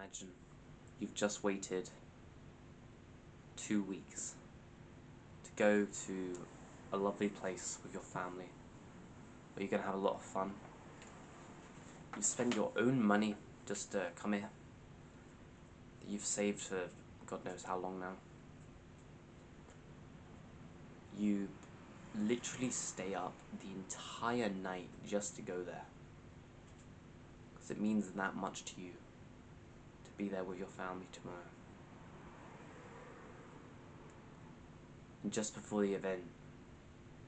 Imagine you've just waited 2 weeks to go to a lovely place with your family where you're going to have a lot of fun. You spend your own money just to come here that you've saved for God knows how long now. You literally stay up the entire night just to go there because it means that much to you to be there with your family tomorrow. And just before the event,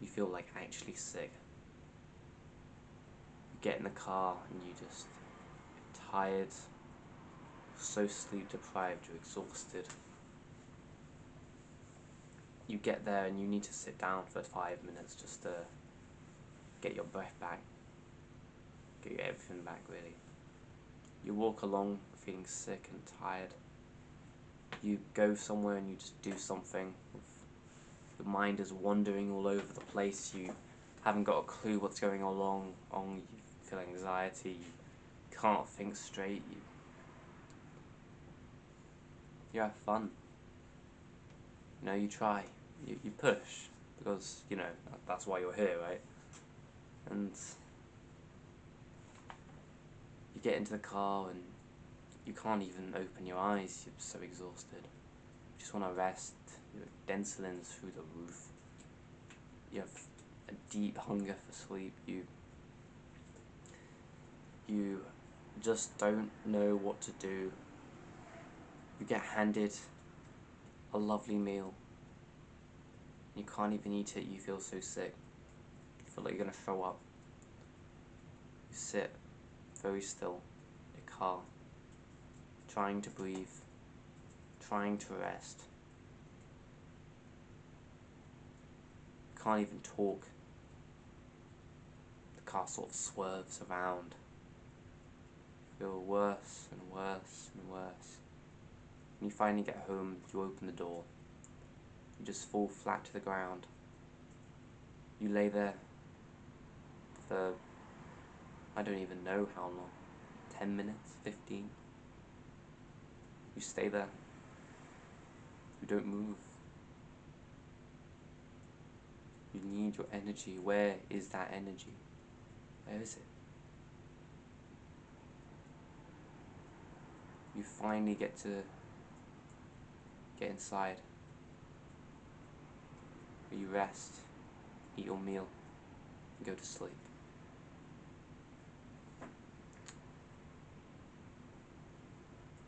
you feel like actually sick. You get in the car and you're tired, so sleep deprived, you're exhausted. You get there and you need to sit down for 5 minutes just to get your breath back, get everything back really. You walk along feeling sick and tired. You go somewhere and you just do something. Your mind is wandering all over the place. You haven't got a clue what's going on. You feel anxiety. You can't think straight. You have fun. You try. You push because that's why you're here, right? And you get into the car and you can't even open your eyes. You're so exhausted. You just want to rest. Your adrenaline's through the roof. You have a deep hunger for sleep. You just don't know what to do. You get handed a lovely meal. You can't even eat it. You feel so sick. You feel like you're gonna throw up. You sit very still in your car, trying to breathe, trying to rest. Can't even talk. The car sort of swerves around. You feel worse and worse and worse. When you finally get home, you open the door. You just fall flat to the ground. You lay there for I don't even know how long. 10 minutes? 15? You stay there. You don't move. You need your energy. Where is that energy? Where is it? You finally get inside. You rest, eat your meal, and go to sleep.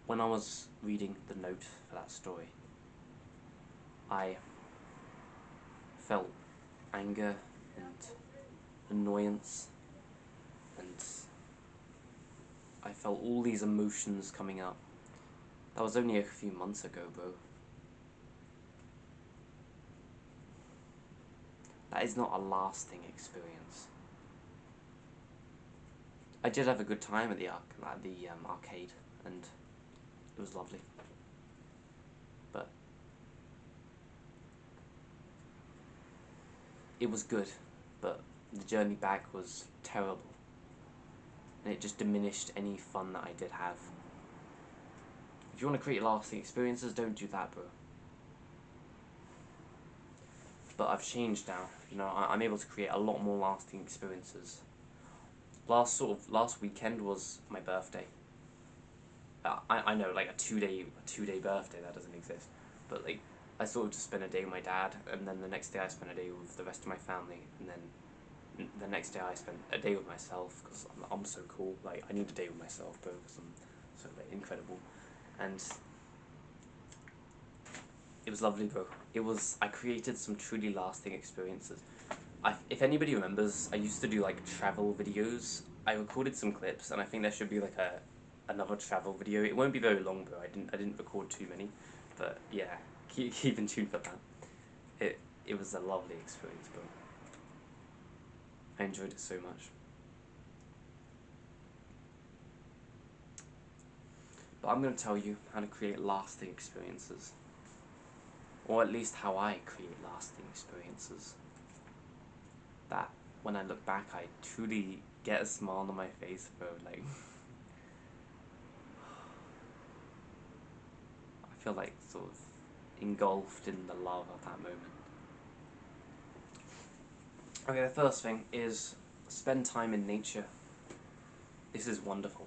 When I was reading the note for that story, I felt anger and annoyance, and I felt all these emotions coming up. That was only a few months ago, bro. That is not a lasting experience. I did have a good time at the arcade, and it was lovely. But it was good, but the journey back was terrible. And it just diminished any fun that I did have. If you want to create lasting experiences, don't do that, bro. But I've changed now. I'm able to create a lot more lasting experiences. Last weekend was my birthday. I know, like a two day birthday, that doesn't exist. But like, I sort of just spent a day with my dad, and then the next day I spent a day with the rest of my family, and then the next day I spent a day with myself because I'm so cool. Like, I need a day with myself, bro, because I'm so like incredible. And it was lovely, bro. I created some truly lasting experiences. If anybody remembers, I used to do like travel videos. I recorded some clips, and I think there should be like another travel video. It won't be very long, bro. I didn't record too many, but yeah, keep in tune for that. It was a lovely experience, bro. I enjoyed it so much. But I'm gonna tell you how to create lasting experiences. Or at least how I create lasting experiences. That when I look back, I truly get a smile on my face, bro. Like, feel like sort of engulfed in the love of that moment. Okay, the first thing is spend time in nature. This is wonderful.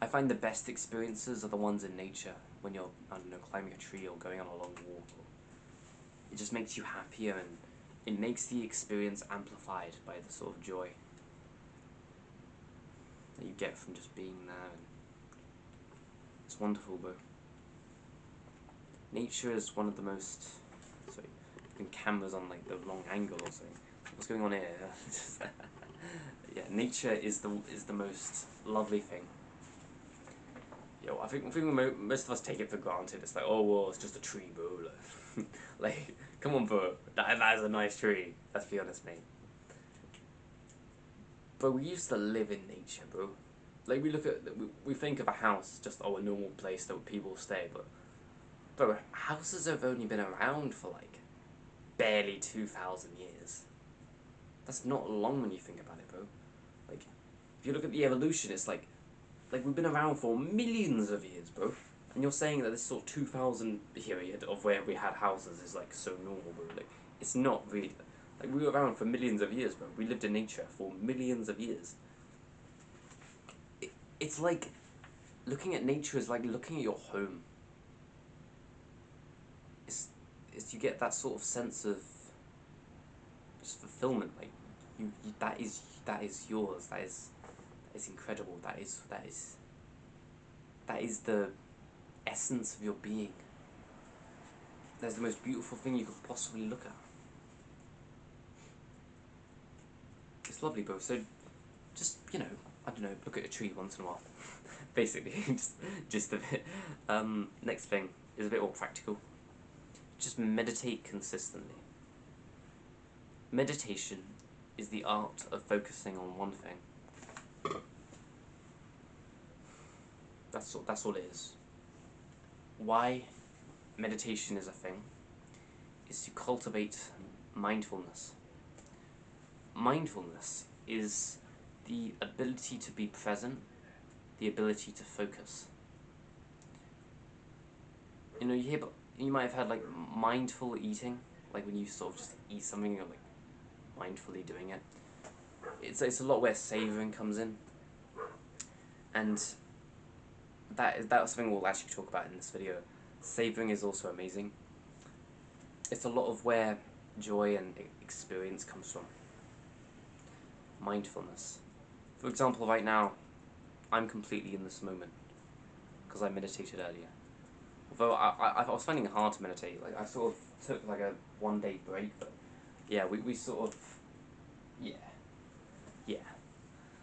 I find the best experiences are the ones in nature, when you're, I don't know, climbing a tree or going on a long walk. It just makes you happier, and it makes the experience amplified by the sort of joy that you get from just being there. And it's wonderful, bro. Nature is one of the most... Sorry, putting cameras on like the wrong angle or something. What's going on here? Yeah, nature is the most lovely thing. Yo, I think most of us take it for granted. It's like, oh well, it's just a tree, bro. Like, come on, bro. That is a nice tree. Let's be honest, mate. But we used to live in nature, bro. Like, we think of a house just, oh, a normal place that people stay, but bro, houses have only been around for like barely 2,000 years. That's not long when you think about it, bro. Like, if you look at the evolution, it's like we've been around for millions of years, bro. And you're saying that this sort of 2,000 period of where we had houses is like so normal, bro. Like, it's not really. Like, we were around for millions of years, bro. We lived in nature for millions of years. It's like, looking at nature is like looking at your home. It's you get that sort of sense of just fulfillment. Like, that is yours. That is incredible. That is the essence of your being. That's the most beautiful thing you could possibly look at. It's lovely, bro. So, just, I don't know, look at a tree once in a while. Basically, just a bit. Next thing is a bit more practical. Just meditate consistently. Meditation is the art of focusing on one thing. That's all it is. Why meditation is a thing is to cultivate mindfulness. Mindfulness is the ability to be present, the ability to focus. You might have heard like mindful eating, like when you sort of just eat something and you're like mindfully doing it. It's a lot where savouring comes in, and that's something we'll actually talk about in this video. Savouring is also amazing. It's a lot of where joy and experience comes from. Mindfulness. For example, right now, I'm completely in this moment because I meditated earlier. Although I was finding it hard to meditate. Like, I sort of took like a 1-day break, but yeah, we sort of, yeah.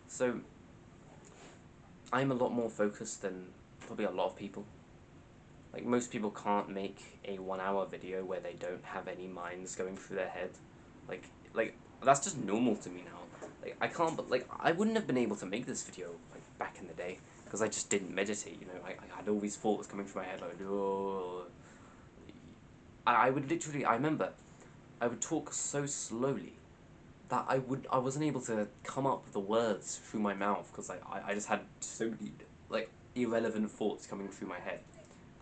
So I'm a lot more focused than probably a lot of people. Like, most people can't make a 1-hour video where they don't have any minds going through their head. Like that's just normal to me now. Like, I can't, but like, I wouldn't have been able to make this video like back in the day because I just didn't meditate. I had all these thoughts coming through my head, like, oh. I would literally, I remember, I would talk so slowly that I wasn't able to come up with the words through my mouth because I just had so many like irrelevant thoughts coming through my head.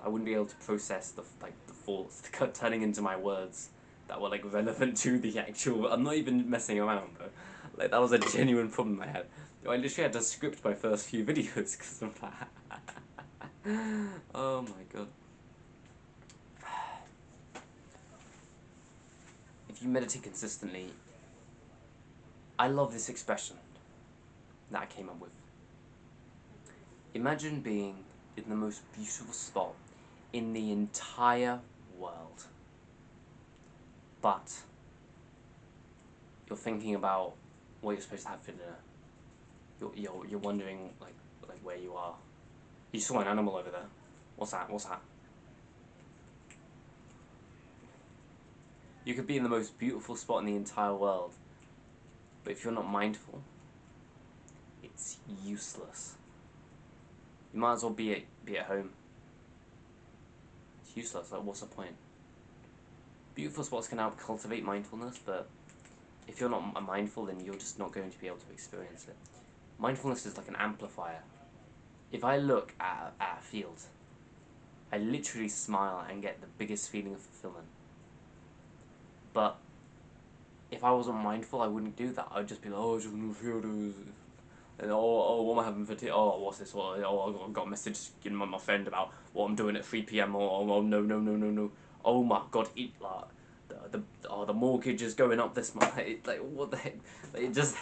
I wouldn't be able to process the thoughts turning into my words that were like relevant to the actual. I'm not even messing around, bro. Like, that was a genuine problem I had. I literally had to script my first few videos because of that. Oh my god. If you meditate consistently, I love this expression that I came up with. Imagine being in the most beautiful spot in the entire world, but you're thinking about what you're supposed to have for dinner. You're wondering like where you are. You saw an animal over there. What's that? You could be in the most beautiful spot in the entire world, but if you're not mindful, it's useless. You might as well be at home. It's useless. Like, what's the point? Beautiful spots can help cultivate mindfulness, but if you're not mindful, then you're just not going to be able to experience it. Mindfulness is like an amplifier. If I look at a field, I literally smile and get the biggest feeling of fulfillment. But if I wasn't mindful, I wouldn't do that. I'd just be like, oh, just gonna feel this. And what am I having for tea? Oh, what's this? I got a message my friend about what I'm doing at 3 p.m. Oh, no, no, no, no, no. Oh my god, the mortgage is going up this month. Like, what the heck? Like, it just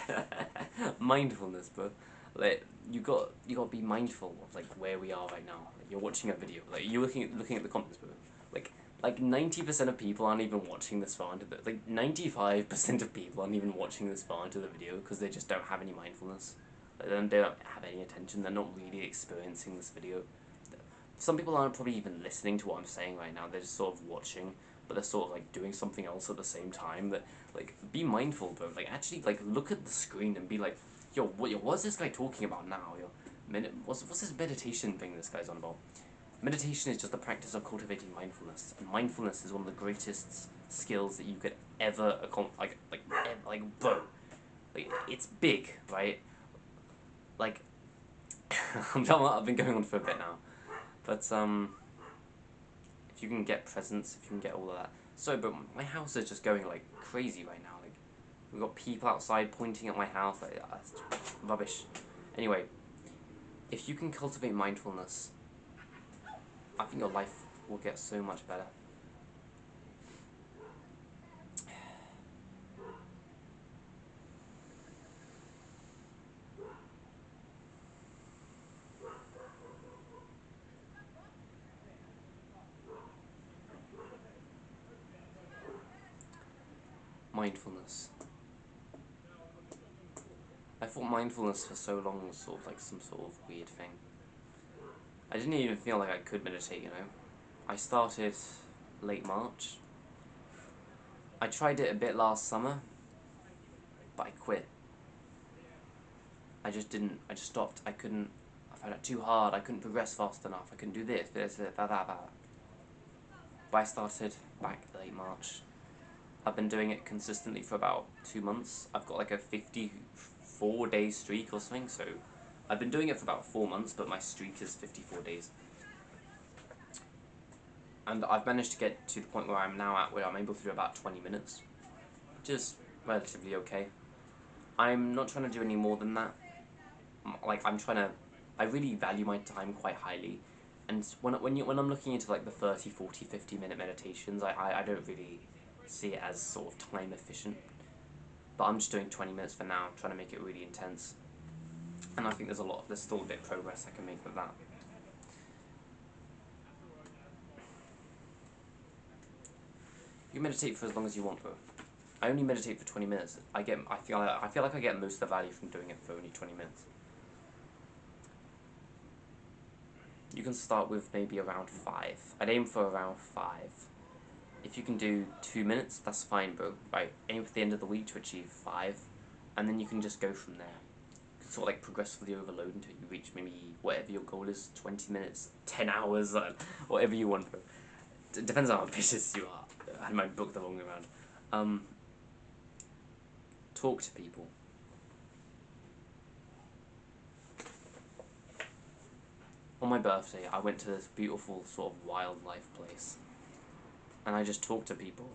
mindfulness, bro. Like, you got to be mindful of like where we are right now. Like, you're watching a video. Like, you're looking at the comments, bro. Like 90% of people aren't even watching this far into the 95% of people aren't even watching this far into the video because they just don't have any mindfulness. Like, they don't have any attention. They're not really experiencing this video. Some people aren't probably even listening to what I'm saying right now. They're just sort of watching, but they're sort of like doing something else at the same time. That like be mindful, bro. Like actually like look at the screen and be like, what's this guy talking about now? What's this meditation thing this guy's on about? Meditation is just the practice of cultivating mindfulness, and mindfulness is one of the greatest skills that you could ever accomplish. Bro, like it's big, right? Like I've been going on for a bit now, but if you can get presents, if you can get all of that. So, but my house is just going like crazy right now. Like we've got people outside pointing at my house. Like that's rubbish. Anyway, if you can cultivate mindfulness, I think your life will get so much better. Mindfulness. I thought mindfulness for so long was sort of like some sort of weird thing. I didn't even feel like I could meditate, you know. I started late March. I tried it a bit last summer, but I quit. I just didn't. I just stopped. I couldn't. I found it too hard. I couldn't progress fast enough. I couldn't do this, that. But I started back late March. I've been doing it consistently for about 2 months. I've got like a 54-day streak or something, so I've been doing it for about 4 months, but my streak is 54 days. And I've managed to get to the point where I'm now at, where I'm able to do about 20 minutes, which is relatively okay. I'm not trying to do any more than that. Like, I really value my time quite highly. And when I'm looking into like the 30, 40, 50-minute meditations, I don't really see it as sort of time efficient. But I'm just doing 20 minutes for now, trying to make it really intense. And I think there's still a bit of progress I can make with that. You can meditate for as long as you want, bro. I only meditate for 20 minutes. I feel like I get most of the value from doing it for only 20 minutes. You can start with maybe around 5. I'd aim for around 5. If you can do 2 minutes, that's fine, bro. Right, aim for the end of the week to achieve 5, and then you can just go from there. You can sort of like progressively overload until you reach maybe whatever your goal is, 20 minutes, 10 hours, whatever you want, bro. It depends on how ambitious you are. I might book the wrong way around. Talk to people. On my birthday, I went to this beautiful sort of wildlife place, and I just talked to people.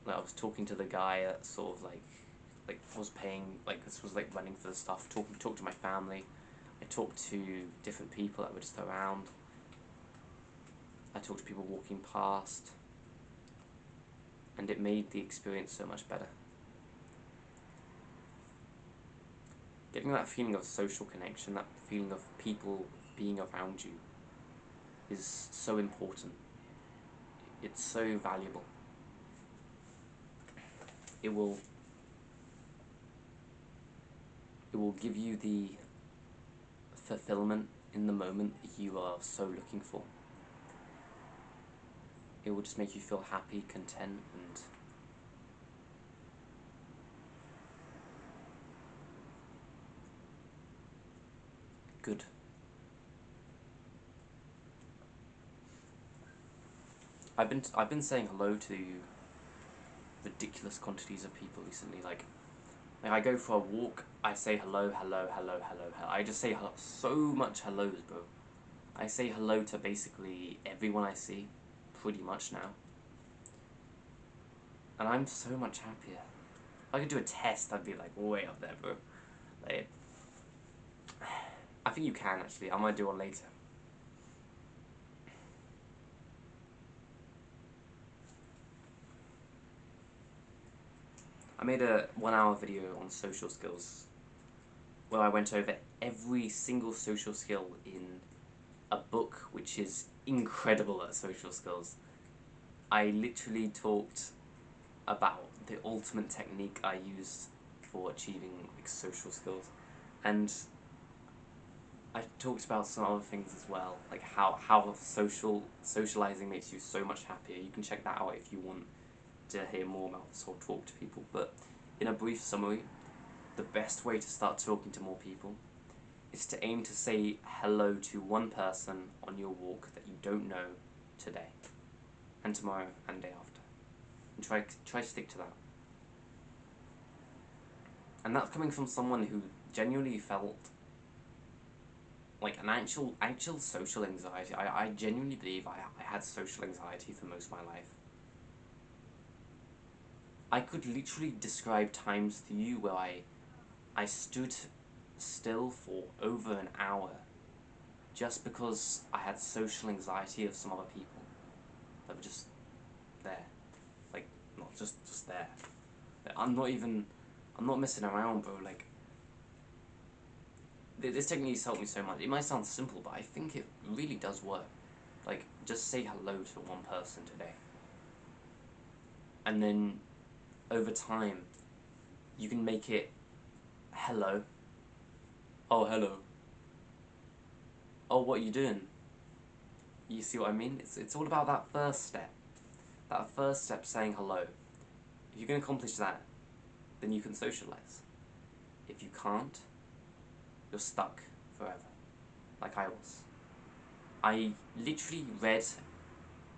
Like I was talking to the guy that sort of like was paying, like this was like running for the stuff. Talked to my family. I talked to different people that were just around. I talked to people walking past, and it made the experience so much better. Getting that feeling of social connection, that feeling of people being around you, is so important. It's so valuable. It will give you the fulfillment in the moment that you are so looking for. It will just make you feel happy, content, and good. I've been saying hello to ridiculous quantities of people recently. Like I go for a walk, I say hello, hello, hello, hello, hello. I just say hello, so much hellos, bro. I say hello to basically everyone I see, pretty much now. And I'm so much happier. If I could do a test, I'd be like way up there, bro. Like, I think you can actually. I might do one later. I made a 1 hour video on social skills where I went over every single social skill in a book which is incredible at social skills. I literally talked about the ultimate technique I used for achieving like, social skills, and I talked about some other things as well, like how socializing makes you so much happier. You can check that out if you want to hear more about this or talk to people. But in a brief summary, the best way to start talking to more people is to aim to say hello to one person on your walk that you don't know today, and tomorrow, and day after. And try to stick to that. And that's coming from someone who genuinely felt like an actual social anxiety. I genuinely believe I had social anxiety for most of my life. I could literally describe times to you where I stood still for over an hour just because I had social anxiety of some other people that were just there. Like, not just there. I'm not messing around, bro. Like, this technique's helped me so much. It might sound simple, but I think it really does work. Like, just say hello to one person today. And then, over time, you can make it hello. Oh, hello. Oh, what are you doing? You see what I mean? It's all about that first step. That first step saying hello. If you can accomplish that, then you can socialize. If you can't, you're stuck forever. Like I was. I literally read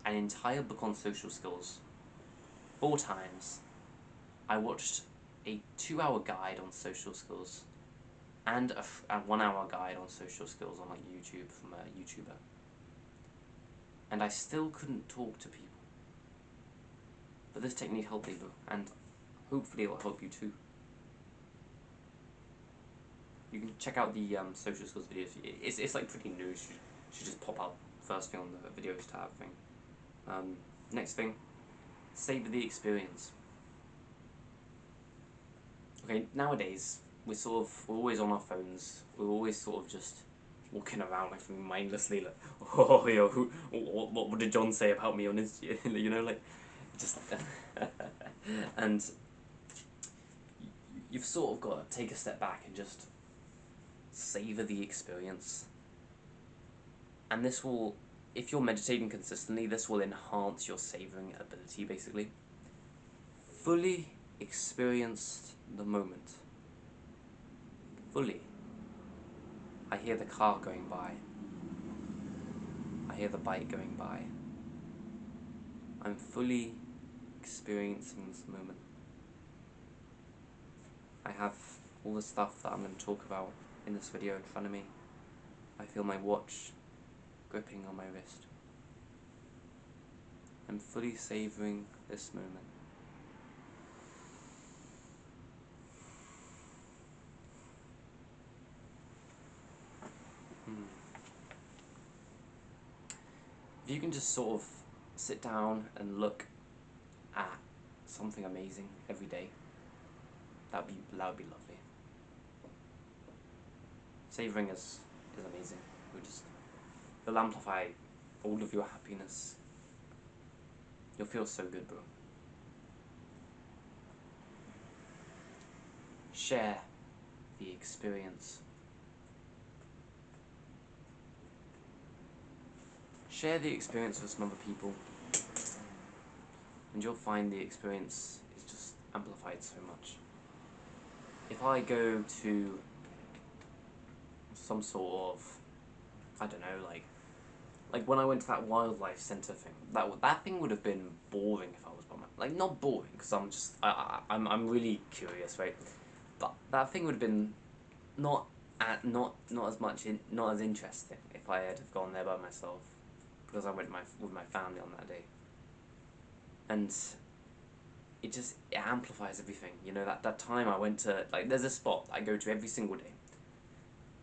an entire book on social skills 4 times. I watched a 2-hour guide on social skills and a 1-hour guide on social skills on like YouTube from a YouTuber. And I still couldn't talk to people. But this technique helped me, and hopefully it will help you too. You can check out the social skills videos. It's like pretty new. Should just pop up first thing on the videos tab thing. Next thing, savor the experience. Okay, nowadays we're always on our phones. We're always sort of just walking around like mindlessly, like, oh yo, what did John say about me on his, you know, like, just and you've sort of got to take a step back and just savor the experience. And this will, if you're meditating consistently, this will enhance your savoring ability, basically. Fully experience the moment. Fully. I hear the car going by. I hear the bike going by. I'm fully experiencing this moment. I have all the stuff that I'm going to talk about in this video in front of me. I feel my watch gripping on my wrist. I'm fully savouring this moment. If you can just sort of sit down and look at something amazing every day, that would be lovely. Savouring is amazing. It'll amplify all of your happiness. You'll feel so good, bro. Share the experience. Share the experience with some other people, and you'll find the experience is just amplified so much. If I go to some sort of, I don't know, like when I went to that wildlife centre thing, that thing would have been boring if I was by myself. Like, not boring, because I'm just, I'm really curious, right? But that thing would have been not not as much not as interesting if I had have gone there by myself, because I went with my family on that day, and it amplifies everything. You know, that time I went to, like, there's a spot I go to every single day,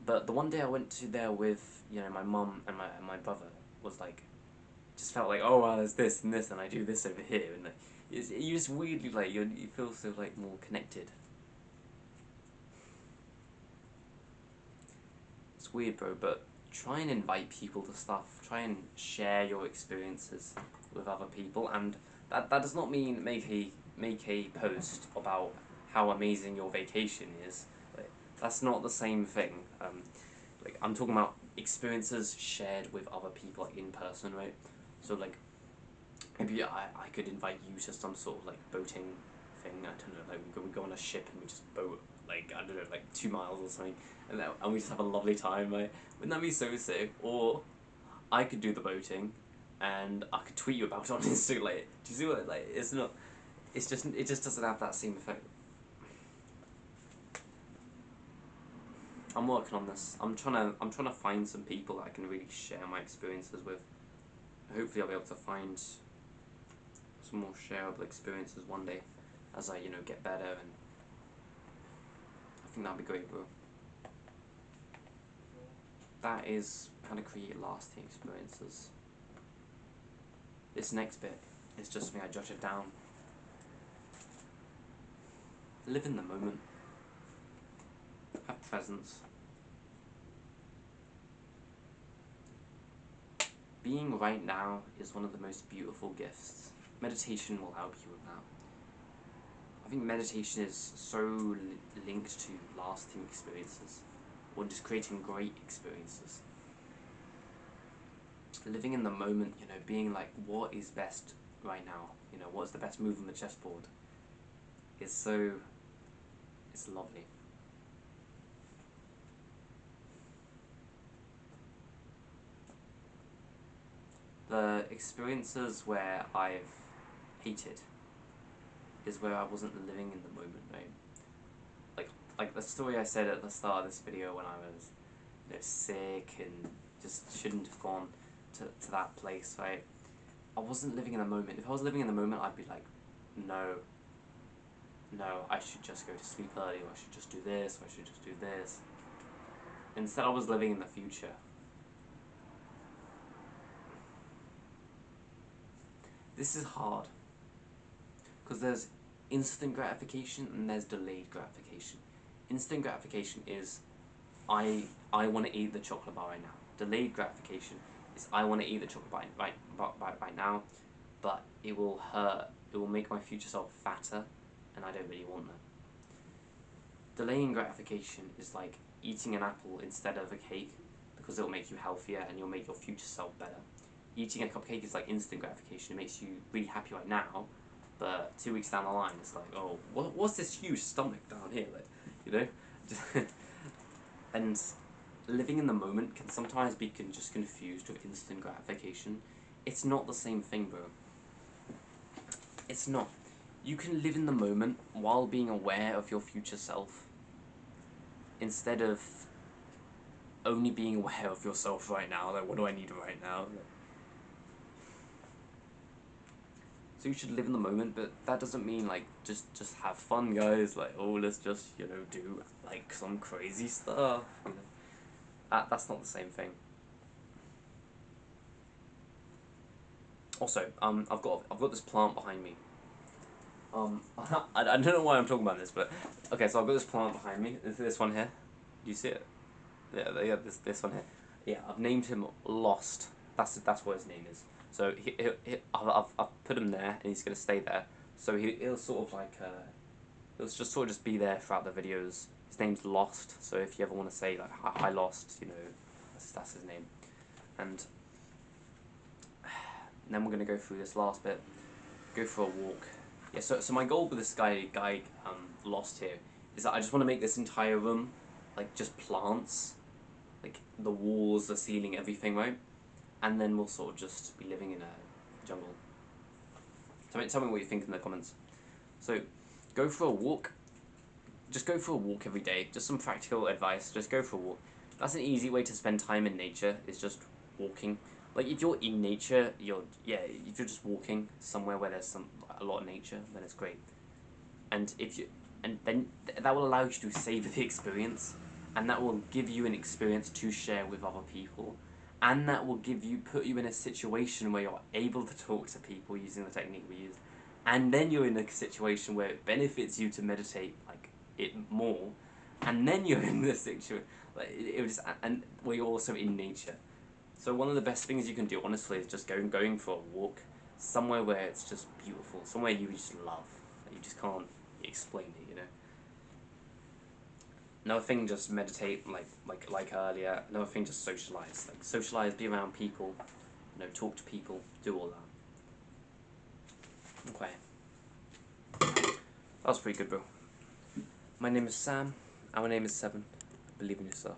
but the one day I went to there with, you know, my mum and my brother, was like, just felt like, oh wow, there's this and this, and I do this over here, and like, you just weirdly, like, you feel so, like, more connected. It's weird, bro, but try and invite people to stuff. Try and share your experiences with other people, and that does not mean make a post about how amazing your vacation is. Like, that's not the same thing. Like, I'm talking about experiences shared with other people, like, in person, right? So, like, maybe I could invite you to some sort of, like, boating thing. I don't know, like, we go on a ship and we just boat, like, I don't know, like 2 miles or something, and we just have a lovely time, right? Wouldn't that be so sick? Or I could do the boating, and I could tweet you about it on Instagram. Like, do you see what, like, it's not, it just doesn't have that same effect. I'm working on this. I'm trying to find some people that I can really share my experiences with. Hopefully I'll be able to find some more shareable experiences one day as I, you know, get better, and I think that'd be great, bro. That is how to create lasting experiences. This next bit is just me, I jot it down. Live in the moment. Have presence. Being right now is one of the most beautiful gifts. Meditation will help you with that. I think meditation is so linked to lasting experiences, or just creating great experiences. Living in the moment, you know, being like, what is best right now? You know, what's the best move on the chessboard? It's lovely. The experiences where I've hated is where I wasn't living in the moment, right? Like the story I said at the start of this video, when I was, you know, sick and just shouldn't have gone to that place, right? I wasn't living in the moment. If I was living in the moment, I'd be like, no, I should just go to sleep early, or I should just do this, or I should just do this. Instead, I was living in the future. This is hard, because there's instant gratification and there's delayed gratification. Instant gratification is, I want to eat the chocolate bar right now. Delayed gratification is, I want to eat the chocolate bar right now, but it will hurt. It will make my future self fatter, and I don't really want that. Delaying gratification is like eating an apple instead of a cake, because it will make you healthier and you'll make your future self better. Eating a cupcake is like instant gratification. It makes you really happy right now, but 2 weeks down the line, it's like, oh, what's this huge stomach down here? Like, you know? And living in the moment can sometimes be just confused with instant gratification. It's not the same thing, bro. It's not. You can live in the moment while being aware of your future self, instead of only being aware of yourself right now. Like, what do I need right now? So you should live in the moment, but that doesn't mean, like, just have fun, guys. Like, oh, let's just, you know, do, like, some crazy stuff. You know, that's not the same thing. Also, I've got this plant behind me. I don't know why I'm talking about this, but okay. So I've got this plant behind me. This one here. Do you see it? Yeah. This one here. Yeah, I've named him Lost. That's what his name is. So I've put him there, and he's gonna stay there. So he'll sort of like he'll just be there throughout the videos. His name's Lost. So if you ever want to say, like, hi Lost, you know, that's his name. And then we're gonna go through this last bit. Go for a walk. Yeah. So my goal with this guy Lost here is that I just want to make this entire room like just plants, like the walls, the ceiling, everything, right? And then we'll sort of just be living in a jungle. Tell me what you think in the comments. So, go for a walk, just go for a walk every day. Just some practical advice. Just go for a walk. That's an easy way to spend time in nature. Is just walking. Like if you're in nature, if you're just walking somewhere where there's a lot of nature, then it's great. And then that will allow you to savor the experience, and that will give you an experience to share with other people, and that will put you in a situation where you're able to talk to people using the technique we used, and then you're in a situation where it benefits you to meditate like it more, and then you're in the situation and where you're also in nature. So one of the best things you can do, honestly, is just going for a walk somewhere where it's just beautiful, somewhere you just love, that you just can't explain it, you know. Another thing, just meditate, like earlier. Another thing, just socialize. Like socialize, be around people, talk to people, do all that. Okay, that was pretty good, bro. My name is Sam. Our name is Seven. Believe in yourself.